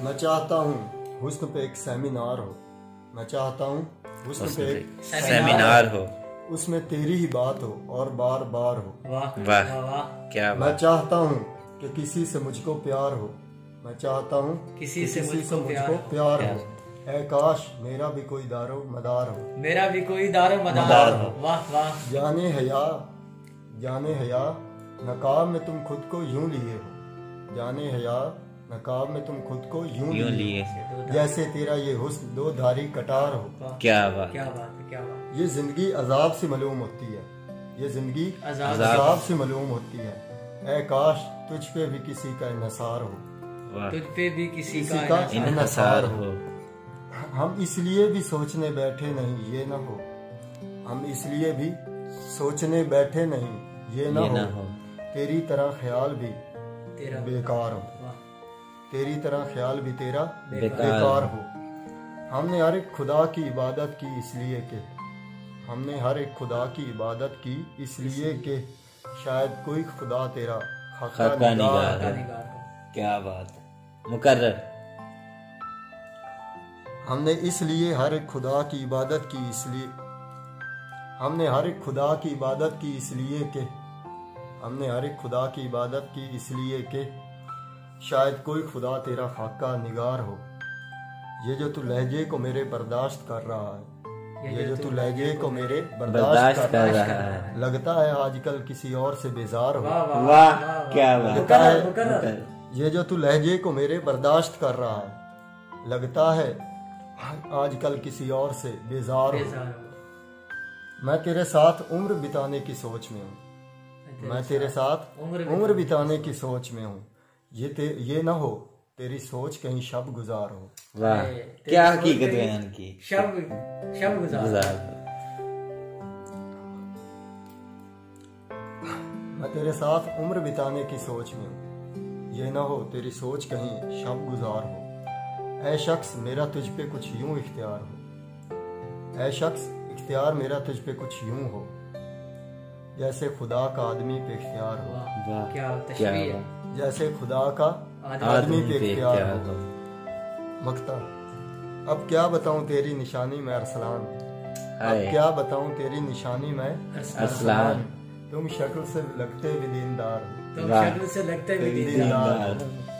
मैं चाहता हूँ हुस्न पे एक सेमिनार हो। मैं चाहता हूँ हुस्न पे एक सेमिनार हो, उसमें तेरी ही बात हो और बार बार हो। वाह वाह वाह। क्या मैं बात। चाहता हूँ कि किसी से मुझको प्यार हो। मैं चाहता हूँ किसी से मुझको मुझको प्यार हो। ऐ काश मेरा भी कोई दारो मदार हो। मेरा भी कोई दारो मदार हो। वाह वाह। जाने हया नकाब में तुम खुद को यूं लिए हो। जाने हया नकाब में तुम खुद को यूं लिए हो। जैसे तेरा ये हुस्न दो धारी कटार हो। क्या बात। क्या बात है, क्या बात। ये जिंदगी अजाब से मालूम होती है। ये जिंदगी अजाब से मालूम होती है। ऐ काश तुझ पे भी किसी का इन्हसार हो। तुझ पे भी किसी का इन्हसार हो। हम इसलिए भी सोचने बैठे नहीं ये ना हो। हम इसलिए भी सोचने बैठे नहीं ये ना हो। तेरी तरह ख्याल भी तेरा बेकार हो। वाह। तेरी तरह ख्याल भी तेरा बेकार हो। हमने हर एक खुदा की इबादत की इसलिए कि हमने हर एक खुदा की इबादत की इसलिए कि शायद कोई खुदा तेरा खाका निगार हो। क्या बात। मुकर्रर। हमने इसलिए हर एक खुदा की इबादत की इसलिए हमने हर एक खुदा की इबादत की इसलिए कि हमने हर एक खुदा की इबादत की इसलिए कि शायद कोई खुदा तेरा खाका निगार हो। ये जो तू लहजे को मेरे बर्दाश्त कर रहा है। ये जो तू लहजे को मेरे बर्दाश्त कर रहा है। लगता है आजकल किसी और से बेजार हो। वाह क्या बात। लगता है ये जो तू लहजे को मेरे बर्दाश्त कर रहा है। लगता है आजकल किसी और से बेजार हो। मैं तेरे साथ उम्र बिताने की सोच में हूँ। मैं तेरे साथ उम्र बिताने की सोच में हूँ। ये ना हो तेरी सोच कहीं शब गुजार हो। वाह क्या हकीकत बयान की। शब गुजार। मैं तेरे साथ उम्र बिताने की सोच में हूँ। ये ना हो तेरी सोच कहीं शब गुजार हो। ऐ शख्स मेरा तुझ पे कुछ यूं इख्तियार हो। ऐ शख्स इख्तियार मेरा तुझ पे कुछ यूं हो जैसे खुदा का आदमी पे इख्तियार हो। क्या जैसे खुदा का आदमी पे इख्तियार हो। मक्ता अब क्या बताऊं तेरी निशानी में अरसलान। अब क्या बताऊं तेरी निशानी में अरसलान। तुम शक्ल से लगते भी दीनदार हो। तुम शक्ल से लगते भी दीनदार।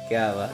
क्या बात।